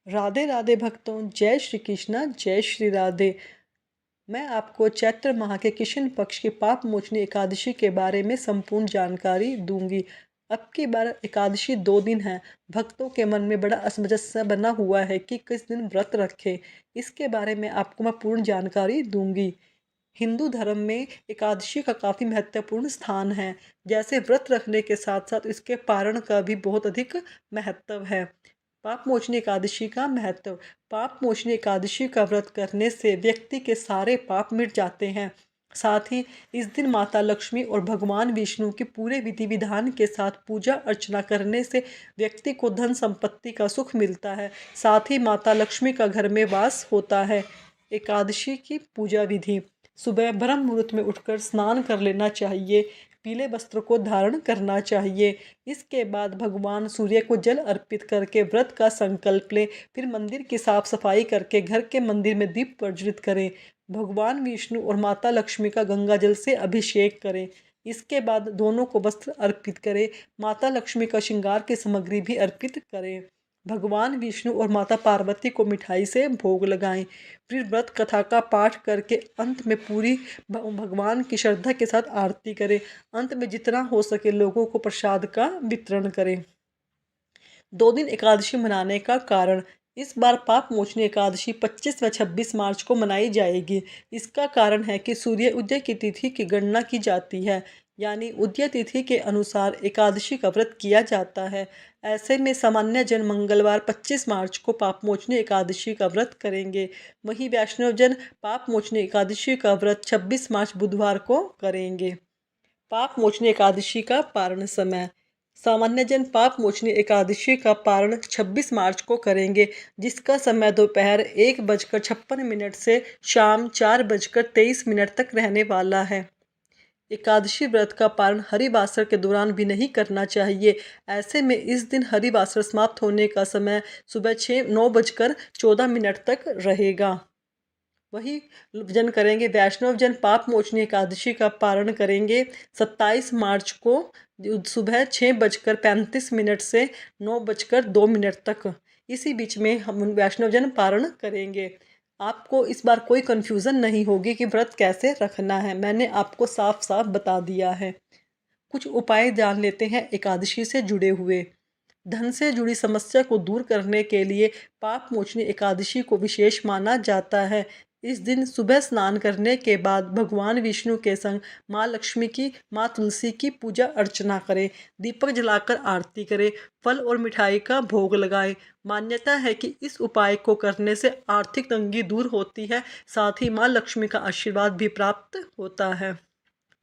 राधे राधे भक्तों, जय श्री कृष्णा, जय श्री राधे। मैं आपको चैत्र माह के कृष्ण पक्ष की पाप मोचनी एकादशी के बारे में संपूर्ण जानकारी दूंगी। अब की बार एकादशी 2 दिन है। भक्तों के मन में बड़ा असमंजस सा बना हुआ है कि किस दिन व्रत रखें। इसके बारे में आपको मैं पूर्ण जानकारी दूंगी। हिंदू धर्म में एकादशी का काफ़ी महत्वपूर्ण स्थान है। जैसे व्रत रखने के साथ साथ इसके पारण का भी बहुत अधिक महत्व है। पाप मोचनी एकादशी का महत्व। पाप मोचनी एकादशी का व्रत करने से व्यक्ति के सारे पाप मिट जाते हैं। साथ ही इस दिन माता लक्ष्मी और भगवान विष्णु के पूरे विधि विधान के साथ पूजा अर्चना करने से व्यक्ति को धन संपत्ति का सुख मिलता है। साथ ही माता लक्ष्मी का घर में वास होता है। एकादशी की पूजा विधि। सुबह ब्रह्म मुहूर्त में उठकर स्नान कर लेना चाहिए। पीले वस्त्र को धारण करना चाहिए। इसके बाद भगवान सूर्य को जल अर्पित करके व्रत का संकल्प लें। फिर मंदिर की साफ सफाई करके घर के मंदिर में दीप प्रज्वलित करें। भगवान विष्णु और माता लक्ष्मी का गंगा जल से अभिषेक करें। इसके बाद दोनों को वस्त्र अर्पित करें। माता लक्ष्मी का श्रृंगार की सामग्री भी अर्पित करें। भगवान विष्णु और माता पार्वती को मिठाई से भोग लगाएं। फिर व्रत कथा का पाठ करके अंत में पूरी भगवान की श्रद्धा के साथ आरती करें। अंत में जितना हो सके लोगों को प्रसाद का वितरण करें। 2 दिन एकादशी मनाने का कारण। इस बार पाप मोचनी एकादशी 25 व 26 मार्च को मनाई जाएगी। इसका कारण है कि सूर्य उदय की तिथि की गणना की जाती है, यानी उदय तिथि के अनुसार एकादशी का व्रत किया जाता है। ऐसे में सामान्य जन मंगलवार 25 मार्च को पाप मोचनी एकादशी का व्रत करेंगे। वहीं वैष्णव जन पाप मोचनी एकादशी का व्रत 26 मार्च बुधवार को करेंगे। पाप मोचनी एकादशी का पारण समय। सामान्य जन पाप मोचनी एकादशी का पारण 26 मार्च को करेंगे, जिसका समय दोपहर 1:56 से शाम 4:23 तक रहने वाला है। एकादशी व्रत का पारण हरिवासर के दौरान भी नहीं करना चाहिए। ऐसे में इस दिन हरिवासर समाप्त होने का समय सुबह 9:14 तक रहेगा। वही जन करेंगे वैष्णव जन पाप मोचनी एकादशी का पारण करेंगे 27 मार्च को सुबह 6:35 से 9:02 तक। इसी बीच में हम वैष्णव जन पारण करेंगे। आपको इस बार कोई कन्फ्यूज़न नहीं होगी कि व्रत कैसे रखना है। मैंने आपको साफ साफ बता दिया है। कुछ उपाय जान लेते हैं एकादशी से जुड़े हुए। धन से जुड़ी समस्या को दूर करने के लिए पाप मोचनी एकादशी को विशेष माना जाता है। इस दिन सुबह स्नान करने के बाद भगवान विष्णु के संग माँ लक्ष्मी की, माँ तुलसी की पूजा अर्चना करें। दीपक जलाकर आरती करें। फल और मिठाई का भोग लगाएं। मान्यता है कि इस उपाय को करने से आर्थिक तंगी दूर होती है। साथ ही माँ लक्ष्मी का आशीर्वाद भी प्राप्त होता है।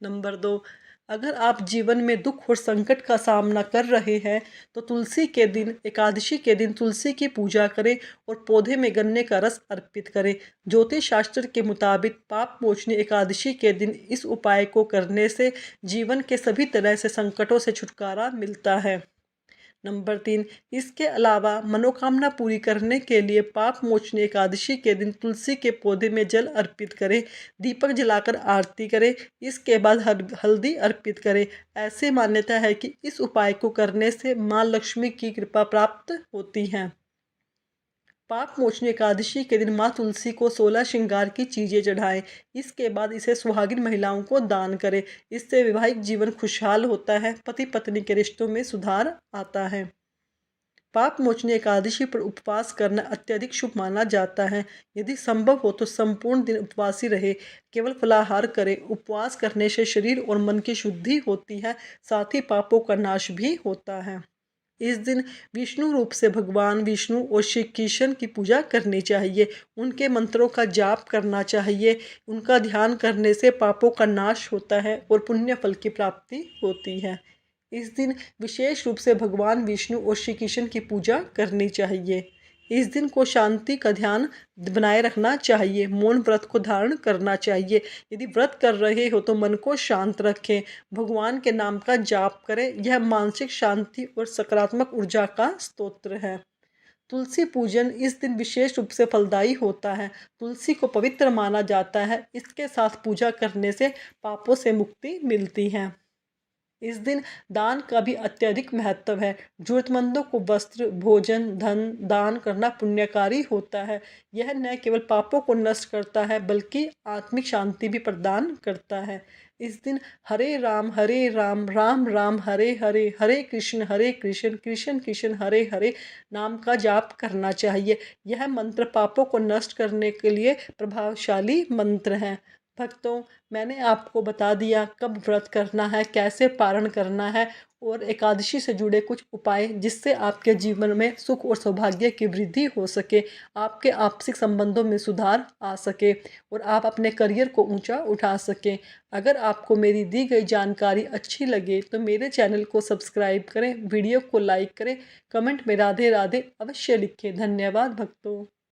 नंबर 2। अगर आप जीवन में दुख और संकट का सामना कर रहे हैं तो तुलसी के दिन, एकादशी के दिन तुलसी की पूजा करें और पौधे में गन्ने का रस अर्पित करें। ज्योतिष शास्त्र के मुताबिक पाप मोचनी एकादशी के दिन इस उपाय को करने से जीवन के सभी तरह से संकटों से छुटकारा मिलता है। नंबर 3। इसके अलावा मनोकामना पूरी करने के लिए पाप मोचनी एकादशी के दिन तुलसी के पौधे में जल अर्पित करें। दीपक जलाकर आरती करें। इसके बाद हल्दी अर्पित करें। ऐसी मान्यता है कि इस उपाय को करने से माँ लक्ष्मी की कृपा प्राप्त होती है। पाप मोचनी एकादशी के दिन माँ तुलसी को 16 श्रृंगार की चीज़ें चढ़ाएं। इसके बाद इसे सुहागिन महिलाओं को दान करें। इससे वैवाहिक जीवन खुशहाल होता है। पति पत्नी के रिश्तों में सुधार आता है। पाप मोचनी एकादशी पर उपवास करना अत्यधिक शुभ माना जाता है। यदि संभव हो तो संपूर्ण दिन उपवासी रहे। केवल फलाहार करें। उपवास करने से शरीर और मन की शुद्धि होती है। साथ ही पापों का नाश भी होता है। इस दिन विष्णु रूप से भगवान विष्णु और श्री कृष्ण की पूजा करनी चाहिए। उनके मंत्रों का जाप करना चाहिए। उनका ध्यान करने से पापों का नाश होता है और पुण्य फल की प्राप्ति होती है। इस दिन विशेष रूप से भगवान विष्णु और श्री कृष्ण की पूजा करनी चाहिए। इस दिन को शांति का ध्यान बनाए रखना चाहिए। मौन व्रत को धारण करना चाहिए। यदि व्रत कर रहे हो तो मन को शांत रखें। भगवान के नाम का जाप करें। यह मानसिक शांति और सकारात्मक ऊर्जा का स्तोत्र है। तुलसी पूजन इस दिन विशेष रूप से फलदायी होता है। तुलसी को पवित्र माना जाता है। इसके साथ पूजा करने से पापों से मुक्ति मिलती है। इस दिन दान का भी अत्यधिक महत्व है। जरूरतमंदों को वस्त्र, भोजन, धन दान करना पुण्यकारी होता है। यह न केवल पापों को नष्ट करता है बल्कि आत्मिक शांति भी प्रदान करता है। इस दिन हरे राम राम राम हरे हरे, हरे कृष्ण कृष्ण कृष्ण हरे हरे नाम का जाप करना चाहिए। यह मंत्र पापों को नष्ट करने के लिए प्रभावशाली मंत्र है। भक्तों, मैंने आपको बता दिया कब व्रत करना है, कैसे पारण करना है और एकादशी से जुड़े कुछ उपाय जिससे आपके जीवन में सुख और सौभाग्य की वृद्धि हो सके, आपके आपसी संबंधों में सुधार आ सके और आप अपने करियर को ऊंचा उठा सकें। अगर आपको मेरी दी गई जानकारी अच्छी लगे तो मेरे चैनल को सब्सक्राइब करें, वीडियो को लाइक करें, कमेंट में राधे राधे अवश्य लिखें। धन्यवाद भक्तों।